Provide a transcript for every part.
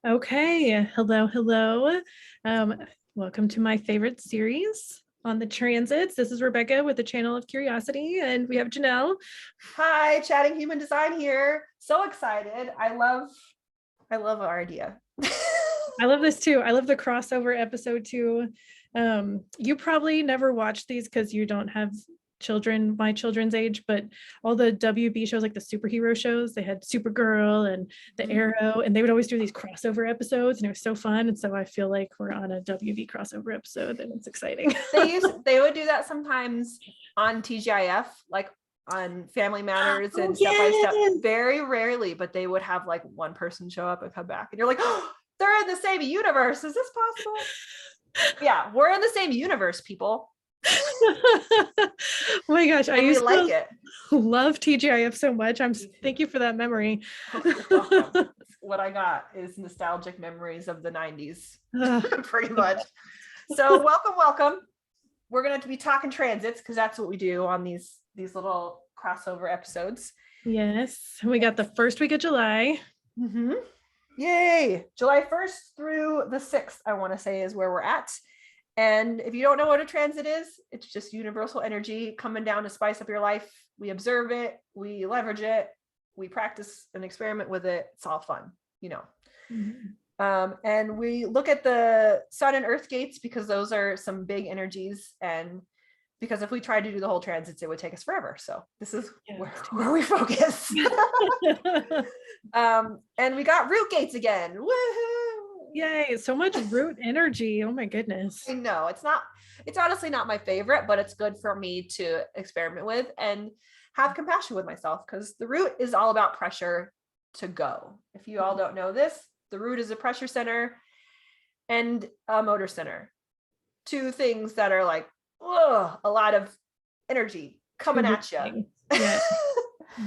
Okay, hello, hello. Um, Welcome to my favorite series on the transits. This is Rebecca with the Channel of Curiosity, and we have Janelle. Hi, chatting human design here. So excited. I love our idea. I love this too. I love the crossover episode too. You probably never watched these because you don't have children my children's age, but all the WB shows, like the superhero shows, they had Supergirl and the Arrow, and they would always do these crossover episodes, and it was so fun. And so I feel like we're on a WB crossover episode, and it's exciting. They would do that sometimes on TGIF, like on Family Matters and Step by Step. Very rarely, but they would have like one person show up and come back, and you're like, oh, they're in the same universe. Is this possible? Yeah, we're in the same universe, people. Oh my gosh, I used like to it. love TGIF so much. Thank you for that memory. Oh, what I got is nostalgic memories of the 90s. Pretty much. So welcome. We're going to be talking transits because that's what we do on these little crossover episodes. Yes, we got the first week of July. Yay! July 1st through the 6th, I want to say, is where we're at. And if you don't know what a transit is, it's just universal energy coming down to spice up your life. We observe it, we leverage it, we practice and experiment with it. It's all fun, you know. And we look at the sun and earth gates because those are some big energies, and because if we tried to do the whole transits, it would take us forever. So this is where we focus. And we got root gates again. Woohoo! Yay, so much root energy. Oh my goodness. I know it's honestly not my favorite, but it's good for me to experiment with and have compassion with myself, because the root is all about pressure to go. If you all don't know this, the root is a pressure center and a motor center. Two things that are like, oh, a lot of energy coming at you.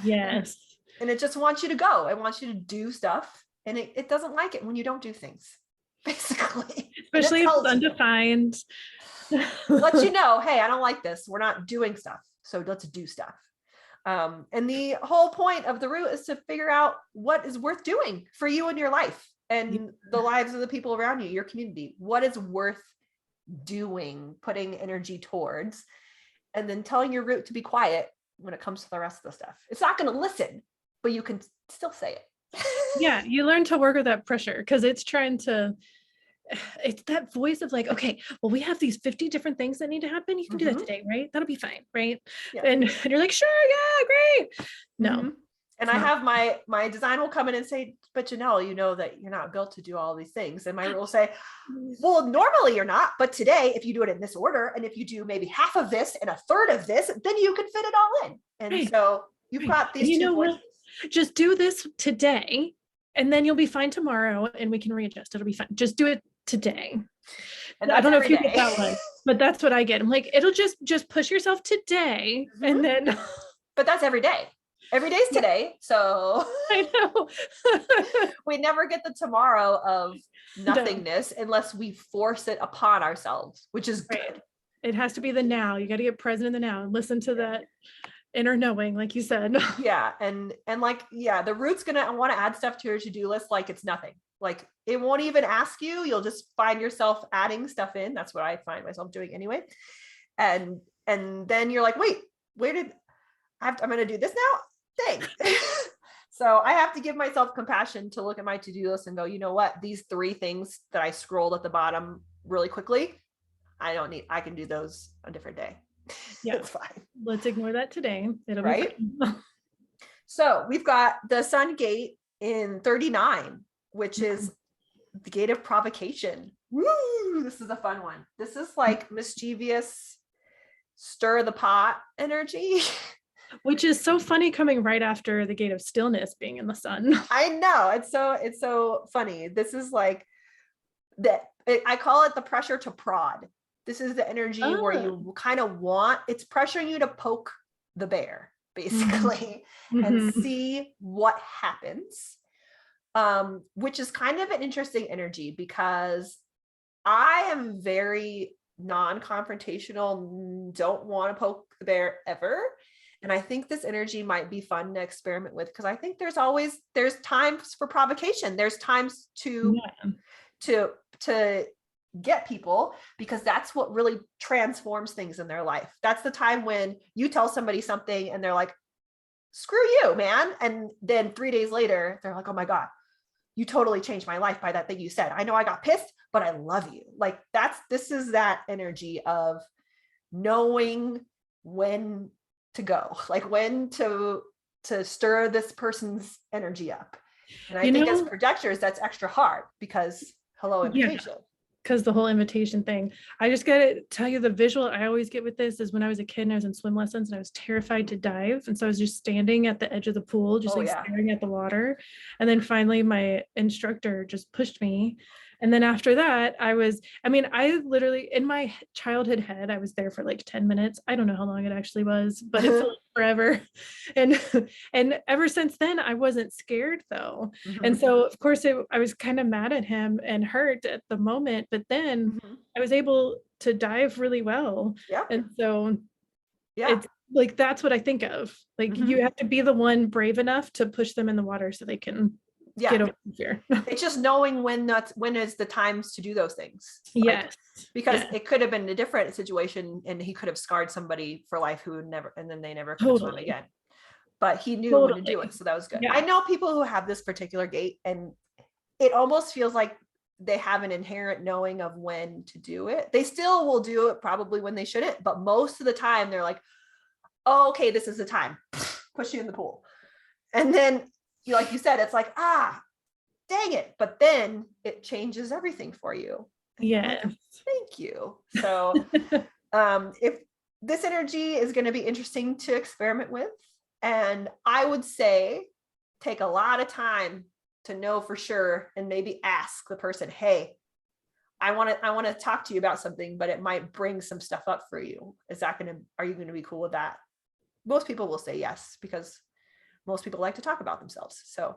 Yes. And it just wants you to go. It wants you to do stuff. And it doesn't like it when you don't do things, basically. Especially if it's undefined. Lets you know, hey, I don't like this. We're not doing stuff. So let's do stuff. And the whole point of the root is to figure out what is worth doing for you in your life and the lives of the people around you, your community. What is worth doing, putting energy towards, and then telling your root to be quiet when it comes to the rest of the stuff. It's not going to listen, but you can still say it. Yeah, you learn to work with that pressure because it's that voice of like, okay, well, we have these 50 different things that need to happen. You can do that today, right? That'll be fine, right? Yeah. And you're like, sure, yeah, great. No. And I have my design will come in and say, but Janelle, you know that you're not built to do all these things. And my root will say, well, normally you're not, but today, if you do it in this order, and if you do maybe half of this and a third of this, then you can fit it all in. And so you've got these two voices. Just do this today, and then you'll be fine tomorrow, and we can readjust. It'll be fine. Just do it today. And I don't know if you get that one, but that's what I get. I'm like, it'll just push yourself today, and then. But that's every day. Every day's today. So I know. We never get the tomorrow of nothingness unless we force it upon ourselves, which is good. It has to be the now. You got to get present in the now and listen to that inner knowing, like you said. Yeah. And like, yeah, the root's gonna want to add stuff to your to-do list like it's nothing. Like it won't even ask you. You'll just find yourself adding stuff in. That's what I find myself doing anyway. And then you're like, wait, where did I'm gonna do this now? Thanks. So I have to give myself compassion to look at my to-do list and go, you know what? These 3 things that I scrolled at the bottom really quickly, I can do those a different day. Yeah, it's fine. Let's ignore that today. It'll right. So we've got the Sun Gate in 39, which is the Gate of Provocation. Woo! This is a fun one. This is like mischievous, stir the pot energy. Which is so funny coming right after the Gate of Stillness being in the sun. I know. It's so funny. This is like that. I call it the pressure to prod. This is the energy where you kind of it's pressuring you to poke the bear, basically, and see what happens. Which is kind of an interesting energy because I am very non-confrontational, don't want to poke the bear ever. And I think this energy might be fun to experiment with, because I think there's times for provocation. There's times to get people, because that's what really transforms things in their life. That's the time when you tell somebody something and they're like, screw you, man. And then 3 days later, they're like, oh my God, you totally changed my life by that thing you said. I know I got pissed, but I love you. Like this is that energy of knowing when to go, like when to stir this person's energy up. And I think as projectors, that's extra hard, because hello, invitation. Because the whole invitation thing. I just gotta tell you, the visual I always get with this is when I was a kid and I was in swim lessons and I was terrified to dive. And so I was just standing at the edge of the pool, just staring at the water. And then finally my instructor just pushed me. And then after that, I literally, in my childhood head, I was there for like 10 minutes. I don't know how long it actually was, but it felt forever. And ever since then, I wasn't scared though. And so of course I was kind of mad at him and hurt at the moment, but then I was able to dive really well. Yeah. And so it's like, that's what I think of. Like you have to be the one brave enough to push them in the water so they can get over fear. It's just knowing when is the times to do those things. Yes. Because it could have been a different situation and he could have scarred somebody for life who would never, and then they never could swim again. But he knew when to do it. So that was good. Yeah. I know people who have this particular gate, and it almost feels like they have an inherent knowing of when to do it. They still will do it probably when they shouldn't, but most of the time they're like, oh, okay, this is the time. Push you in the pool. And then like you said, it's like, dang it. But then it changes everything for you. Yeah. Thank you. So if this energy is going to be interesting to experiment with, and I would say take a lot of time to know for sure, and maybe ask the person, hey, I want to talk to you about something, but it might bring some stuff up for you. Are you going to be cool with that? Most people will say yes, because most people like to talk about themselves. So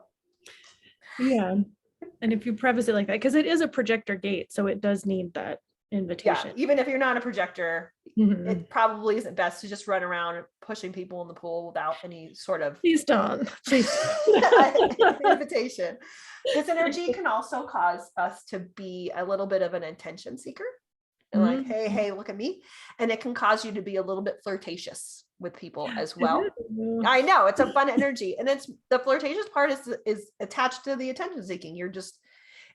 yeah. And if you preface it like that, because it is a projector gate, so it does need that invitation. Yeah, even if you're not a projector, it probably isn't best to just run around pushing people in the pool without any sort of please don't invitation. This energy can also cause us to be a little bit of an attention seeker. Like, hey, look at me. And it can cause you to be a little bit flirtatious with people as well. I know it's a fun energy, and it's the flirtatious part is attached to the attention seeking.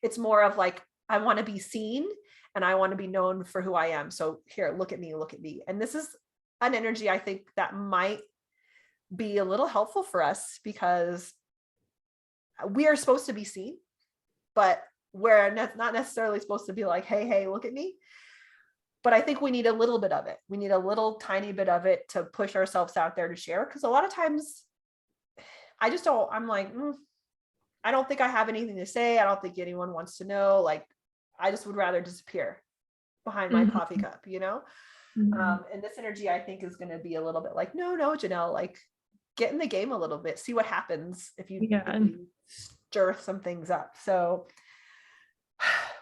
It's more of like, I want to be seen and I want to be known for who I am. So here, look at me. And this is an energy I think that might be a little helpful for us, because we are supposed to be seen, but we're not necessarily supposed to be like, hey, look at me. But I think we need a little bit of it. We need a little tiny bit of it to push ourselves out there to share. Because a lot of times I'm like, I don't think I have anything to say. I don't think anyone wants to know. Like, I just would rather disappear behind my coffee cup, and this energy I think is going to be a little bit like, no, Janelle, like get in the game a little bit, see what happens if you stir some things up. So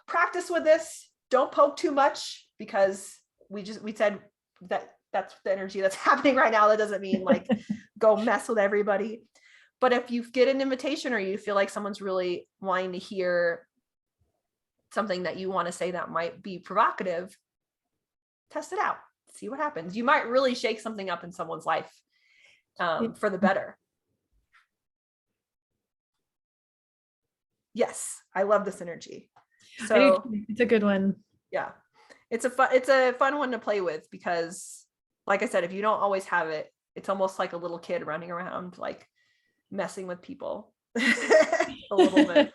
practice with this. Don't poke too much, because we said that's the energy that's happening right now. That doesn't mean like go mess with everybody. But if you get an invitation, or you feel like someone's really wanting to hear something that you want to say that might be provocative, test it out, see what happens. You might really shake something up in someone's life for the better. Yes, I love this energy. So it's a good one. Yeah, it's a fun one to play with, because like I said, if you don't always have it, it's almost like a little kid running around like messing with people a little bit.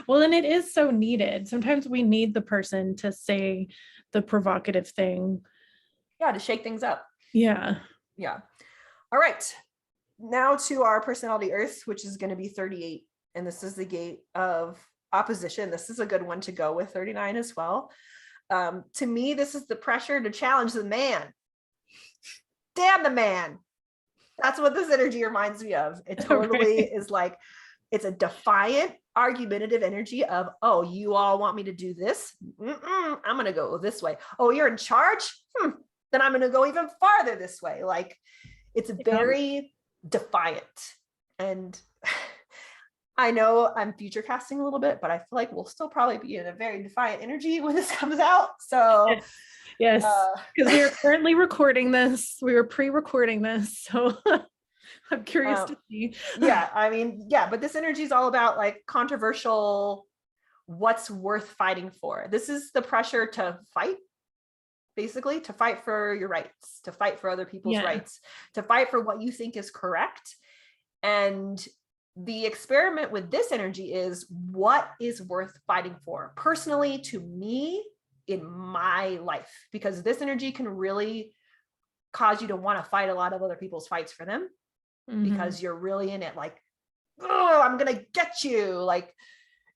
Well, and it is so needed. Sometimes we need the person to say the provocative thing. Yeah, to shake things up. Yeah. All right, now to our personality Earth, which is going to be 38, and this is the gate of opposition. This is a good one to go with 39 as well. To me, this is the pressure to challenge the man. Damn the man. That's what this energy reminds me of. It totally is like, it's a defiant, argumentative energy of, oh, you all want me to do this? I'm going to go this way. Oh, you're in charge? then I'm going to go even farther this way. Like, it's very defiant. And I know I'm future casting a little bit, but I feel like we'll still probably be in a very defiant energy when this comes out. So yes, because we are currently recording this. We were pre-recording this. So I'm curious to see. Yeah, I mean, yeah, but this energy is all about like controversial, what's worth fighting for. This is the pressure to fight, basically, to fight for your rights, to fight for other people's rights, to fight for what you think is correct. And the experiment with this energy is, what is worth fighting for personally to me in my life, because this energy can really cause you to want to fight a lot of other people's fights for them, because you're really in it like, oh, I'm gonna get you, like,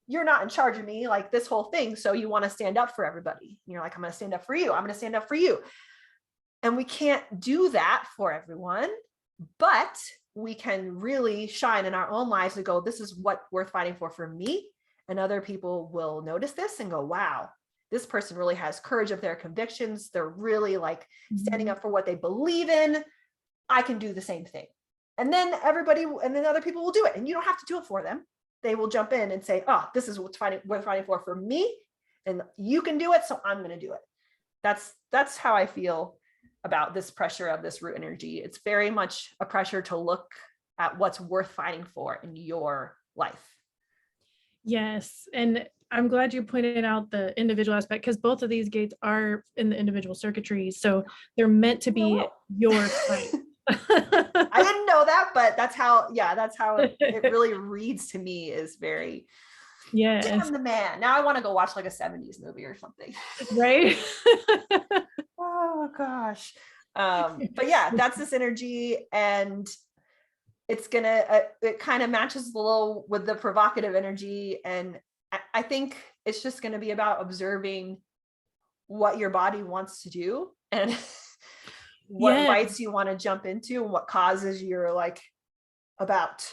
you're not in charge of me, like this whole thing. So you want to stand up for everybody. And you're like, I'm going to stand up for you. I'm going to stand up for you. And we can't do that for everyone, but we can really shine in our own lives and go, this is what worth fighting for me. And other people will notice this and go, wow, this person really has courage of their convictions. They're really like standing up for what they believe in. I can do the same thing. And then other people will do it. And you don't have to do it for them. They will jump in and say, oh, this is what's worth fighting for me. And you can do it. So I'm going to do it. That's how I feel about this pressure of this root energy. It's very much a pressure to look at what's worth fighting for in your life. Yes. And I'm glad you pointed out the individual aspect, because both of these gates are in the individual circuitry. So they're meant to be your fight. I didn't know that, but that's how it really reads to me, is very, damn the man. Now I want to go watch like a 70s movie or something. Right? Oh gosh. But yeah, that's this energy, and it's gonna it kind of matches a little with the provocative energy. And I think it's just going to be about observing what your body wants to do, and what fights you want to jump into, and what causes you're like about.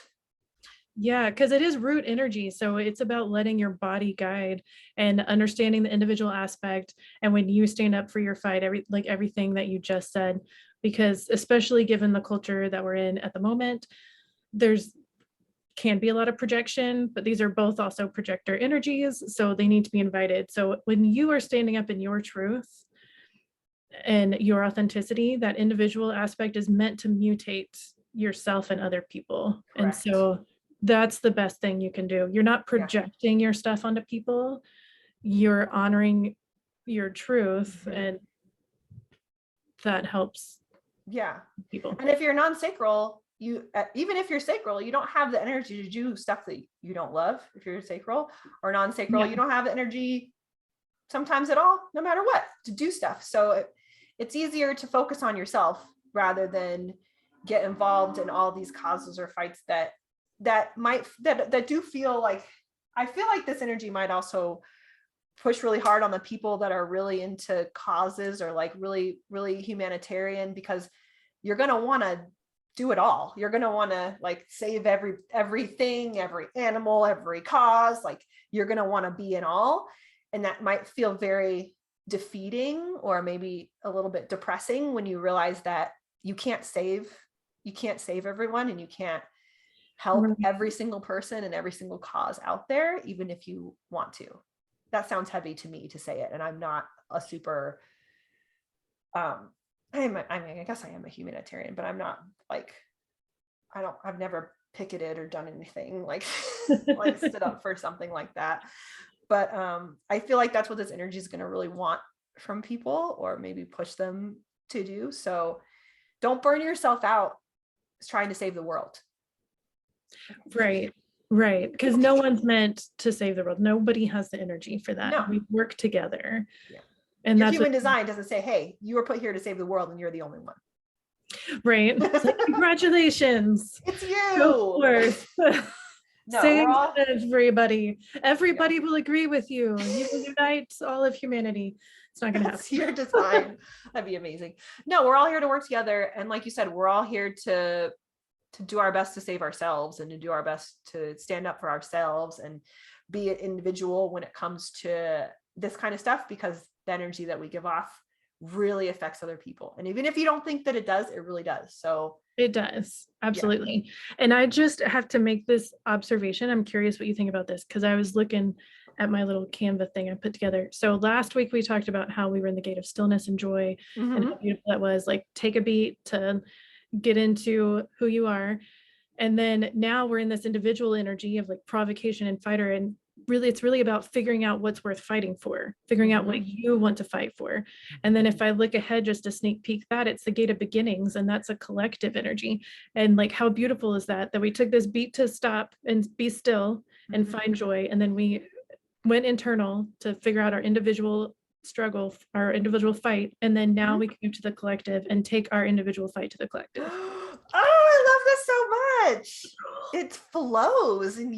Yeah, because it is root energy. So it's about letting your body guide and understanding the individual aspect. And when you stand up for your fight, everything that you just said, because especially given the culture that we're in at the moment, can be a lot of projection, but these are both also projector energies. So they need to be invited. So when you are standing up in your truth and your authenticity, that individual aspect is meant to mutate yourself and other people. Correct. And so that's the best thing you can do. You're not projecting your stuff onto people. You're honoring your truth, and that helps people. And if you're non-sacral, even if you're sacral, you don't have the energy to do stuff that you don't love. If you're sacral or non-sacral, you don't have the energy sometimes at all, no matter what, to do stuff. So it's easier to focus on yourself rather than get involved in all these causes or fights that do feel like, I feel like this energy might also push really hard on the people that are really into causes or like really, really humanitarian, because you're going to want to do it all. You're going to want to like save everything, every animal, every cause, like you're going to want to be in all. And that might feel very defeating or maybe a little bit depressing when you realize that you can't save everyone, and you can't help every single person and every single cause out there, even if you want to. That sounds heavy to me to say it. And I'm not a super, I guess I am a humanitarian, but I'm not like, I've never picketed or done anything like, like stood up for something like that. But I feel like that's what this energy is going to really want from people, or maybe push them to do. So don't burn yourself out trying to save the world. Right. Because no one's meant to save the world. Nobody has the energy for that. No. We work together. Yeah. And your human design doesn't say, hey, you were put here to save the world and you're the only one. Right. It's like, congratulations. It's you. No, save everybody. Everybody will agree with you. You will unite all of humanity. It's not going to happen. Your design. That'd be amazing. No, we're all here to work together. And like you said, we're all here to do our best to save ourselves, and to do our best to stand up for ourselves and be an individual when it comes to this kind of stuff, because the energy that we give off really affects other people. And even if you don't think that it does, it really does. So it does. Absolutely. And I just have to make this observation. I'm curious what you think about this, because I was looking at my little Canva thing I put together. So last week we talked about how we were in the gate of stillness and joy and how beautiful that was. Like, take a beat to get into who you are. And then now we're in this individual energy of like provocation and fighter. And really, it's really about figuring out what's worth fighting for, figuring out what you want to fight for. And then if I look ahead, just a sneak peek that, it's the gate of beginnings, and that's a collective energy. And like, how beautiful is that we took this beat to stop and be still and find joy. And then we went internal to figure out our individual struggle, our individual fight. And then now we can move to the collective and take our individual fight to the collective. Oh, I love this so much. It flows. And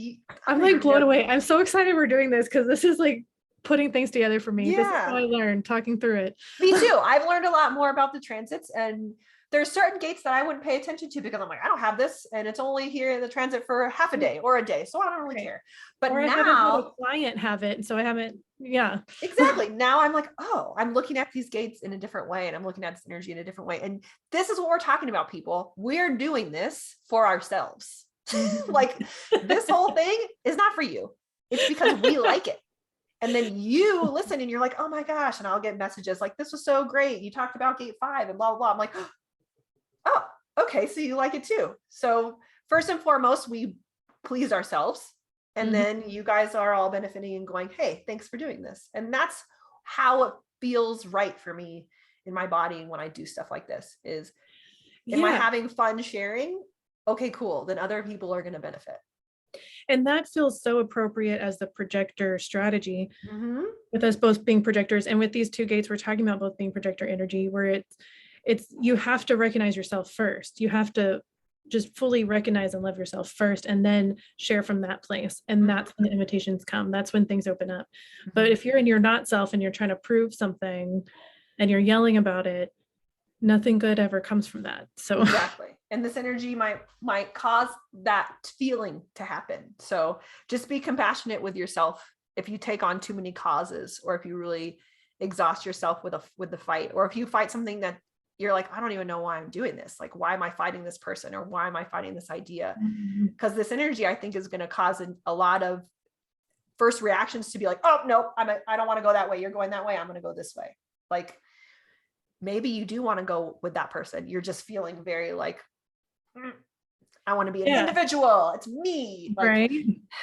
I'm like blown away. I'm so excited we're doing this, because this is like putting things together for me. This is how I learned, talking through it. Me too. I've learned a lot more about the transits, and there's certain gates that I wouldn't pay attention to because I'm like, I don't have this, and it's only here in the transit for half a day or a day, so I don't really care. But or now I haven't had a client have it, so I haven't. Exactly. Now I'm like, oh, I'm looking at these gates in a different way, and I'm looking at this energy in a different way. And this is what we're talking about, people. We're doing this for ourselves. Like, this whole thing is not for you. It's because we like it. And then you listen and you're like, oh my gosh. And I'll get messages like, this was so great. You talked about gate 5 and blah, blah, blah. I'm like, oh, okay. So you like it too. So first and foremost, we please ourselves. And then you guys are all benefiting and going, hey, thanks for doing this. And that's how it feels right for me in my body. When I do stuff like this is, am I having fun sharing? Okay, cool. Then other people are going to benefit. And that feels so appropriate as the projector strategy, with us both being projectors. And with these two gates, we're talking about both being projector energy, where it's you have to recognize yourself first. You have to just fully recognize and love yourself first, and then share from that place. And that's when the invitations come. That's when things open up. But if you're in your not self and you're trying to prove something and you're yelling about it, nothing good ever comes from that. So exactly. And this energy might cause that feeling to happen. So just be compassionate with yourself if you take on too many causes, or if you really exhaust yourself with the fight, or if you fight something that you're like, I don't even know why I'm doing this. Like, why am I fighting this person, or why am I fighting this idea? Because this energy, I think, is going to cause a lot of first reactions to be like, oh no, I don't want to go that way. You're going that way. I'm going to go this way. Like, maybe you do want to go with that person. You're just feeling very like, I want to be an individual. It's me. Like, right.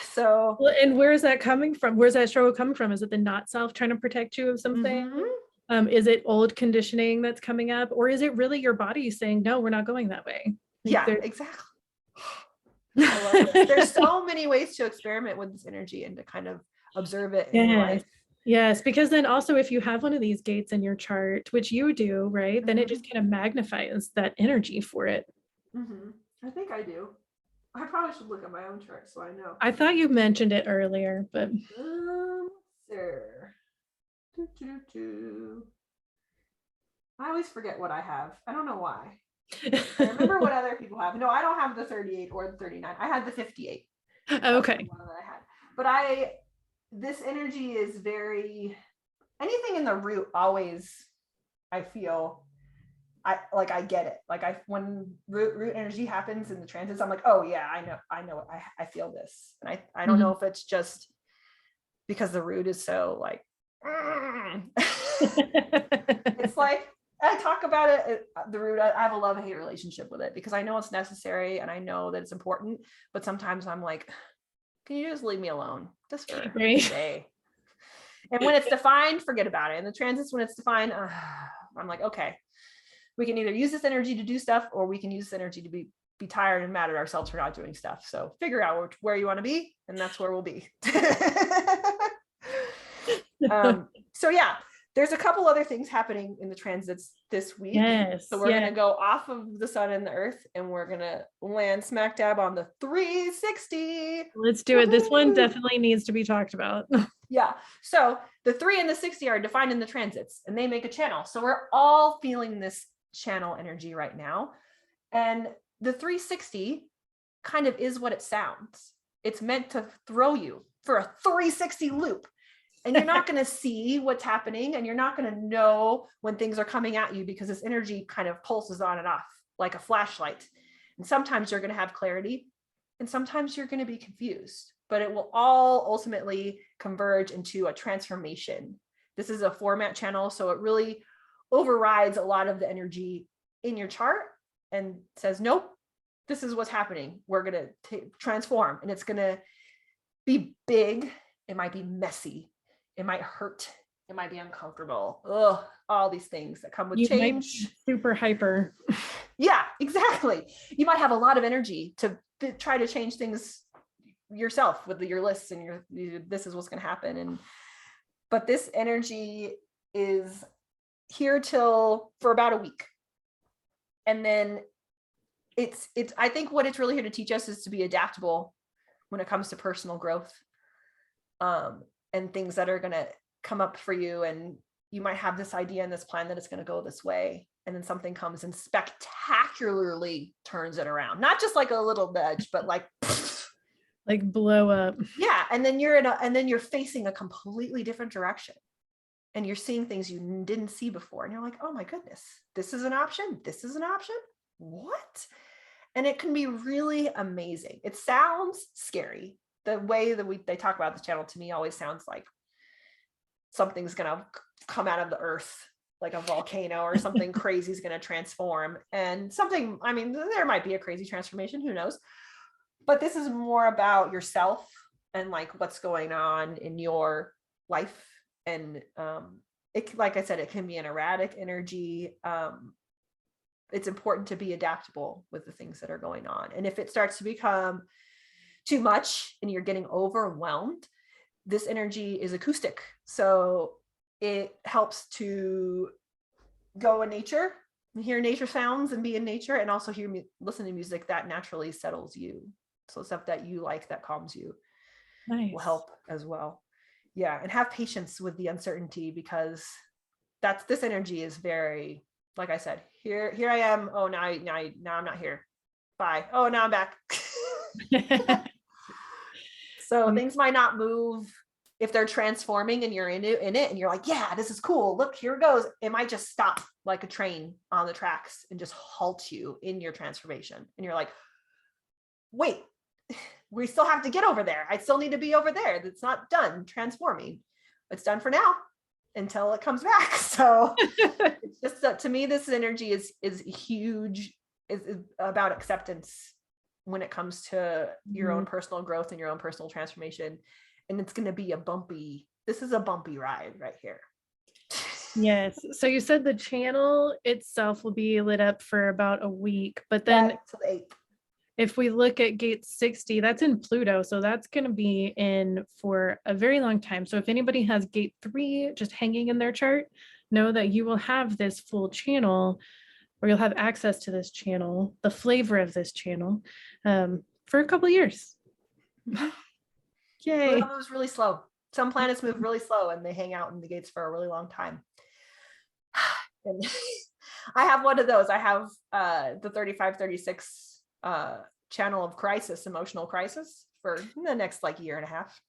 So, well, and where is that coming from? Where's that struggle coming from? Is it the not self trying to protect you of something? Is it old conditioning that's coming up, or is it really your body saying, no, we're not going that way? Like, exactly. I love it. There's so many ways to experiment with this energy and to kind of observe it in your life. Yes, because then also if you have one of these gates in your chart, which you do, right, then it just kind of magnifies that energy for it. I think I do. I probably should look at my own chart so I know. I thought you mentioned it earlier, but there. I always forget what I have. I don't know why. I remember what other people have. No, I don't have the 38 or the 39. I had the 58. Okay. One that I had. But this energy is very, anything in the root always, I feel, I get it. Like when root energy happens in the transits, I'm like, oh yeah, I know, I feel this. And I don't know if it's just because the root is so like, it's like, I talk about it, the root, I have a love-hate relationship with it because I know it's necessary and I know that it's important, but sometimes I'm like, can you just leave me alone just for a day? And when it's defined, forget about it. And the transits, when it's defined, I'm like, okay, we can either use this energy to do stuff, or we can use this energy to be tired and mad at ourselves for not doing stuff. So figure out where you want to be, and that's where we'll be. So yeah, there's a couple other things happening in the transits this week. So we're going to go off of the sun and the earth, and we're going to land smack dab on the 360. Let's do it. This one definitely needs to be talked about. Yeah. So the 3 and the 60 are defined in the transits, and they make a channel. So we're all feeling this channel energy right now. And the 360 kind of is what it sounds. It's meant to throw you for a 360 loop. And you're not going to see what's happening, and you're not going to know when things are coming at you, because this energy kind of pulses on and off like a flashlight. And sometimes you're going to have clarity, and sometimes you're going to be confused, but it will all ultimately converge into a transformation. This is a format channel, so it really overrides a lot of the energy in your chart and says, nope, this is what's happening. We're going to transform, and it's going to be big. It might be messy. It might hurt. It might be uncomfortable. Ugh, all these things that come with You change. might be super hyper. Yeah, exactly. You might have a lot of energy to try to change things yourself with your lists and this is what's going to happen. But this energy is here for about a week. And then it's I think what it's really here to teach us is to be adaptable when it comes to personal growth. And things that are going to come up for you. And you might have this idea and this plan that it's going to go this way. And then something comes and spectacularly turns it around. Not just like a little nudge, but like blow up. Yeah. And then you're facing a completely different direction. And you're seeing things you didn't see before. And you're like, oh my goodness, this is an option. This is an option. What? And it can be really amazing. It sounds scary. The way that they talk about this channel to me always sounds like something's going to come out of the earth, like a volcano or something crazy is going to transform. And something, I mean, there might be a crazy transformation, who knows? But this is more about yourself and like what's going on in your life. And it, like I said, it can be an erratic energy. It's important to be adaptable with the things that are going on. And if it starts to become too much and you're getting overwhelmed, this energy is acoustic. So it helps to go in nature, hear nature sounds and be in nature, and also listen to music that naturally settles you. So stuff that you like, that calms you, will help as well. Yeah. And have patience with the uncertainty, because this energy is very, like I said, here I am. Oh, now I'm not here. Bye. Oh, now I'm back. So things might not move if they're transforming and you're in it and you're like, yeah, this is cool. Look, here it goes. It might just stop like a train on the tracks and just halt you in your transformation. And you're like, wait, we still have to get over there. I still need to be over there. That's not done transforming. It's done for now until it comes back. So it's just, to me, this energy is huge. Is about acceptance when it comes to your own personal growth and your own personal transformation. And it's going to be this is a bumpy ride right here. Yes. So you said the channel itself will be lit up for about a week, but then if we look at gate 60, that's in Pluto. So that's going to be in for a very long time. So if anybody has gate 3 just hanging in their chart, know that you will have this full channel, or you'll have access to this channel, the flavor of this channel, for a couple of years. Yay. Pluto moves really slow. Some planets move really slow and they hang out in the gates for a really long time. And I have one of those. I have the 3536 channel of crisis, emotional crisis, for the next like year and a half.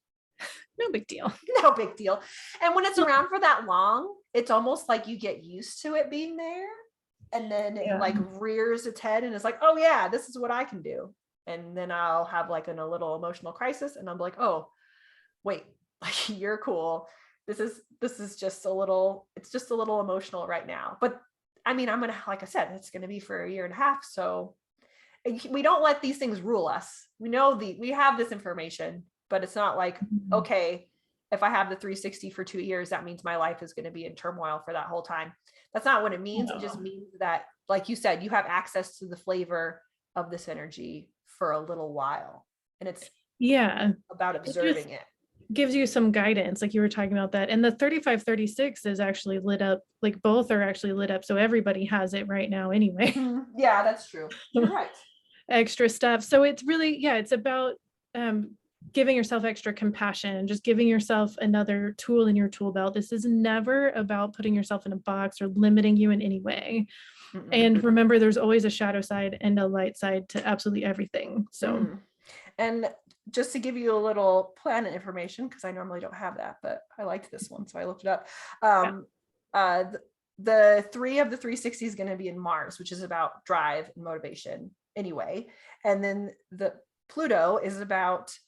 No big deal. No big deal. And when it's around for that long, it's almost like you get used to it being there. And then it like rears its head and it's like, oh yeah, this is what I can do. And then I'll have like a little emotional crisis and I'm like, oh, wait, you're cool. This is just it's just a little emotional right now. But I mean, like I said, it's going to be for a year and a half. So we don't let these things rule us. We know we have this information, but it's not like, okay, if I have the 360 for 2 years, that means my life is going to be in turmoil for that whole time. That's not what it means. No. It just means that, like you said, you have access to the flavor of this energy for a little while. And it's about observing it. Gives you some guidance, like you were talking about that. And the 3536 is actually lit up, like both are actually lit up. So everybody has it right now anyway. Yeah, that's true. You're right. Extra stuff. So it's really, it's about giving yourself extra compassion and just giving yourself another tool in your tool belt. This is never about putting yourself in a box or limiting you in any way. Mm-hmm. And remember, there's always a shadow side and a light side to absolutely everything. So, and just to give you a little planet information, because I normally don't have that, but I liked this one, so I looked it up. The 3 of the 360 is going to be in Mars, which is about drive and motivation anyway. And then the Pluto is about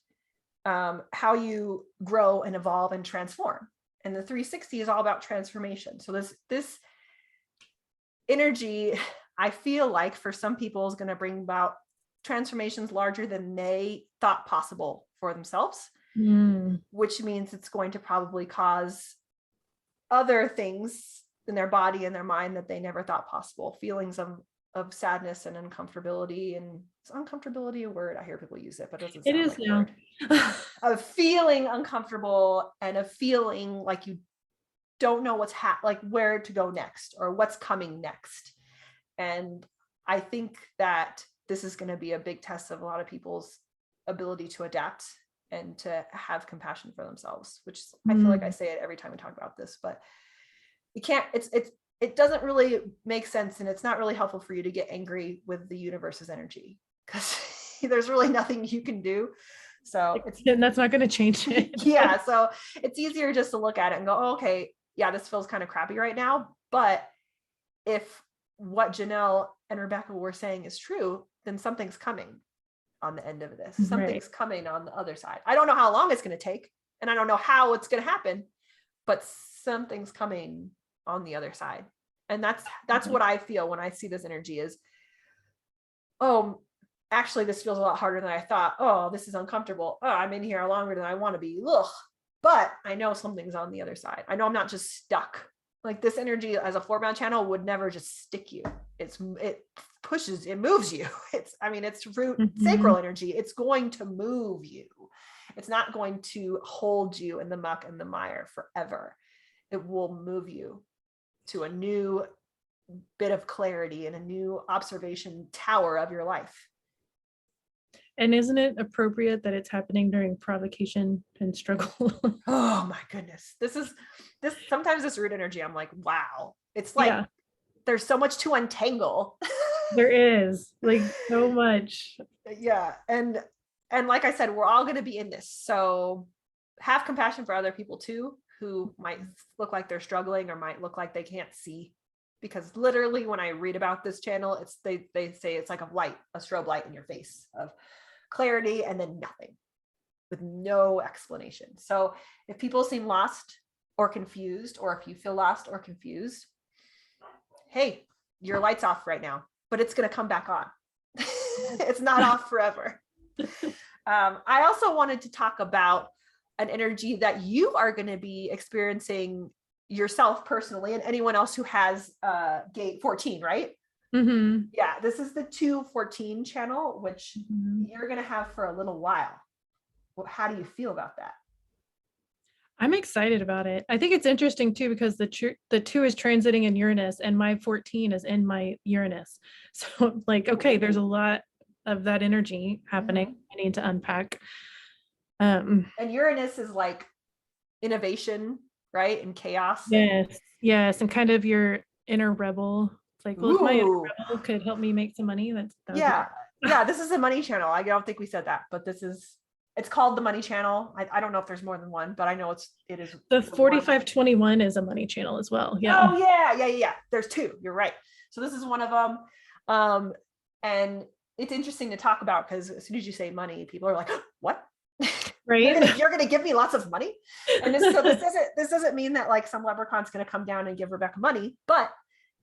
how you grow and evolve and transform. And the 360 is all about transformation. So this energy, I feel like for some people is going to bring about transformations larger than they thought possible for themselves, which means it's going to probably cause other things in their body and their mind that they never thought possible. Feelings of sadness and uncomfortability. And is uncomfortability a word? I hear people use it, but it doesn't sound like a word. Of feeling uncomfortable and of feeling like you don't know what's like where to go next or what's coming next. And I think that this is going to be a big test of a lot of people's ability to adapt and to have compassion for themselves, which I feel like I say it every time we talk about this, but you can't, it doesn't really make sense. And it's not really helpful for you to get angry with the universe's energy because there's really nothing you can do. So that's not going to change it. Yeah. So it's easier just to look at it and go, oh, okay, yeah, this feels kind of crappy right now. But if what Janelle and Rebecca were saying is true, then something's coming on the end of this. Something's coming on the other side. I don't know how long it's going to take, and I don't know how it's going to happen, but something's coming on the other side. And that's what I feel when I see this energy is, oh, actually, this feels a lot harder than I thought. Oh, this is uncomfortable. Oh, I'm in here longer than I want to be. Ugh. But I know something's on the other side. I know I'm not just stuck. Like this energy as a floorbound channel would never just stick you. It pushes, it moves you. It's root sacral energy. It's going to move you. It's not going to hold you in the muck and the mire forever. It will move you to a new bit of clarity and a new observation tower of your life. And isn't it appropriate that it's happening during provocation and struggle? Oh my goodness. Sometimes this root energy, I'm like, wow. It's like, there's so much to untangle. There is like so much. Yeah. And like I said, we're all going to be in this. So have compassion for other people too, who might look like they're struggling or might look like they can't see. Because literally when I read about this channel, they say it's like a strobe light in your face of clarity and then nothing with no explanation. So if people seem lost or confused, or if you feel lost or confused, hey, your light's off right now, but it's going to come back on. It's not off forever. I also wanted to talk about an energy that you are going to be experiencing yourself personally, and anyone else who has gate 14, right? Yeah, this is the 214 channel, which you're going to have for a little while. Well, how do you feel about that? I'm excited about it. I think it's interesting too, because the 2 is transiting in Uranus and my 14 is in my Uranus. So like, okay, there's a lot of that energy happening. I need to unpack. And Uranus is like innovation, right? And chaos. Yes. And kind of your inner rebel. It's like, well, if my inner rebel could help me make some money, yeah, this is a money channel. I don't think we said that, but it's called the money channel. I don't know if there's more than one, but I know it is. The 4521 is a money channel as well. Yeah. Oh yeah. There's 2. You're right. So this is one of them. And it's interesting to talk about because as soon as you say money, people are like, what? Right. You're gonna give me lots of money. And this doesn't mean that like some leprechaun's gonna come down and give Rebecca money, but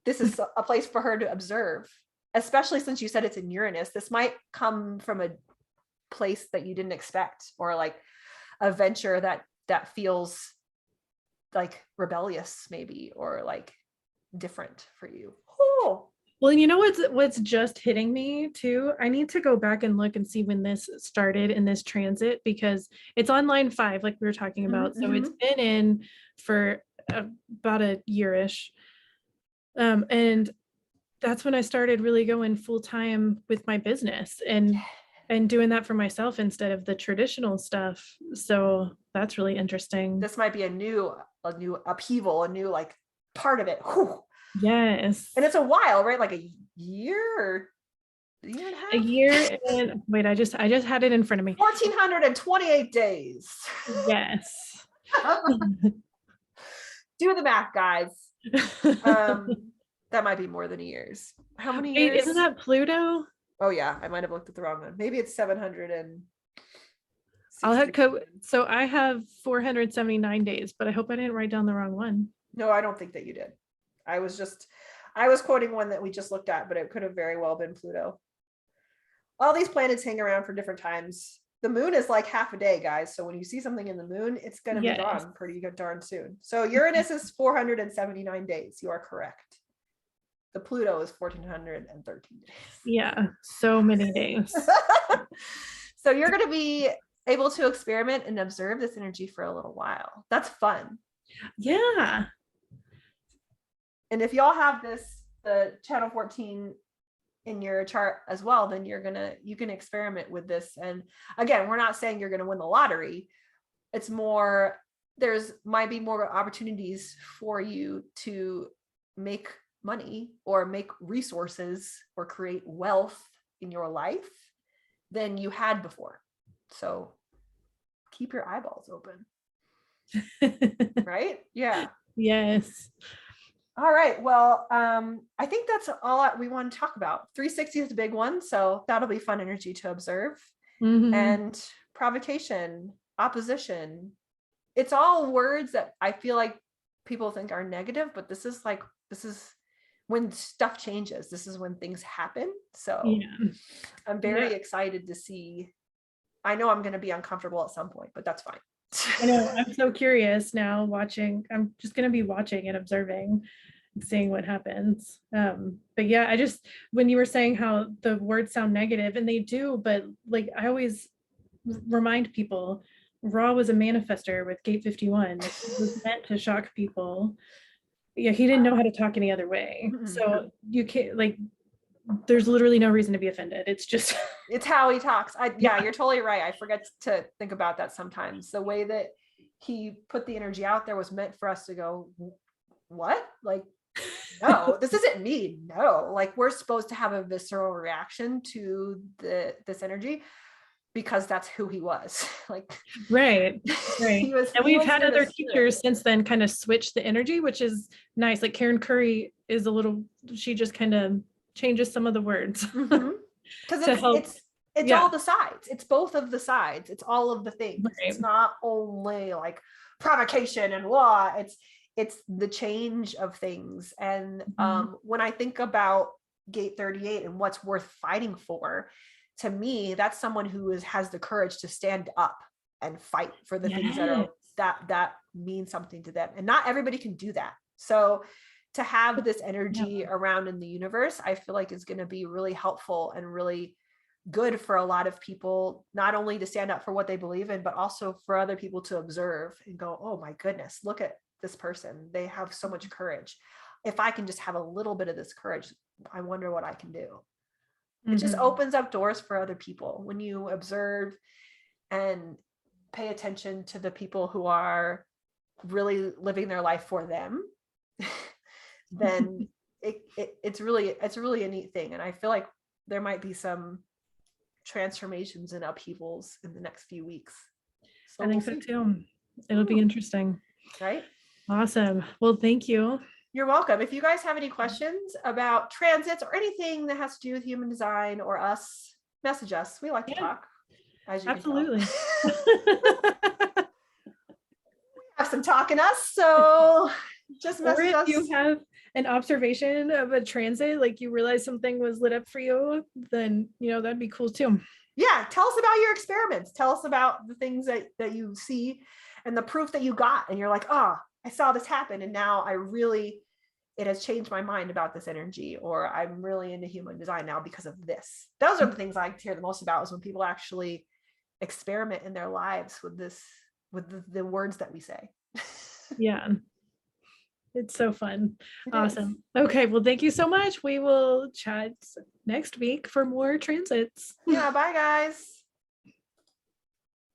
this is a place for her to observe, especially since you said it's in Uranus. This might come from a place that you didn't expect, or like a venture that feels like rebellious maybe, or like different for you. Oh. Well, you know what's just hitting me too? I need to go back and look and see when this started in this transit, because it's on line 5, like we were talking about. So it's been in for about a year-ish. And that's when I started really going full time with my business and doing that for myself instead of the traditional stuff. So that's really interesting. This might be a new upheaval, a new like part of it. Whew. Yes. And it's a while, right? Like a year or A year and a half? A year and wait, I just had it in front of me. 1,428 days. Yes. Do the math, guys. That might be more than a year's. How many Wait, years? isn't that Pluto? Oh yeah, I might have looked at the wrong one. Maybe it's 700 and I'll have so I have 479 days, but I hope I didn't write down the wrong one. No, I don't think that you did. I was quoting one that we just looked at, but it could have very well been Pluto. All these planets hang around for different times. The moon is like half a day, guys. So when you see something in the moon, it's going to be gone pretty darn soon. So Uranus is 479 days. You are correct. The Pluto is 1,413 days. Yeah, so many days. So you're going to be able to experiment and observe this energy for a little while. That's fun. Yeah. And if y'all have the channel 14 in your chart as well, then you can experiment with this. And again, we're not saying you're going to win the lottery. It's more, might be more opportunities for you to make money or make resources or create wealth in your life than you had before. So keep your eyeballs open. Right? Yeah. Yes. All right. Well, I think that's all we want to talk about. 360 is a big one, so that'll be fun energy to observe. Mm-hmm. And provocation, opposition, it's all words that I feel like people think are negative, but this is when stuff changes. This is when things happen. So yeah. I'm very excited to see. I know I'm going to be uncomfortable at some point, but that's fine. I know, I'm so curious now watching. I'm just going to be watching and observing, seeing what happens. But yeah, when you were saying how the words sound negative, and they do, but like I always remind people, Ra was a manifester with Gate 51. It was meant to shock people. Yeah, he didn't know how to talk any other way. Mm-hmm. So you can't, like, there's literally no reason to be offended. It's just it's how he talks. Yeah, you're totally right. I forget to think about that sometimes. The way that he put the energy out there was meant for us to go, what? Like, no, this isn't me. No, like we're supposed to have a visceral reaction to this energy because that's who he was. Like, right. And we've had other teachers since then kind of switch the energy, which is nice. Like Karen Curry is she just kind of changes some of the words. Mm-hmm. Because it's all the sides. It's both of the sides. It's all of the things. Right. It's not only like provocation and law. It's the change of things. And when I think about Gate 38 and what's worth fighting for, to me, that's someone who has the courage to stand up and fight for the things that mean something to them. And not everybody can do that. So to have this energy around in the universe, I feel like is going to be really helpful and really good for a lot of people, not only to stand up for what they believe in, but also for other people to observe and go, oh my goodness, look at this person. They have so much courage. If I can just have a little bit of this courage, I wonder what I can do. It just opens up doors for other people. When you observe and pay attention to the people who are really living their life for them, then it's really a neat thing. And I feel like there might be some transformations and upheavals in the next few weeks. So I think so too. It'll be interesting. Right? Awesome. Well, thank you. You're welcome. If you guys have any questions about transits or anything that has to do with human design or us, message us. We like to talk. As you absolutely. We have some talk in us, so just message us. If you have an observation of a transit, like you realize something was lit up for you, then that'd be cool too. Yeah, tell us about your experiments. Tell us about the things that you see and the proof that you got, and you're like, oh, I saw this happen, and now it has changed my mind about this energy, or I'm really into human design now because of this. Those are the things I hear the most about, is when people actually experiment in their lives with the words that we say. Yeah. It's so fun. Awesome. Okay. Well, thank you so much. We will chat next week for more transits. Yeah. Bye, guys.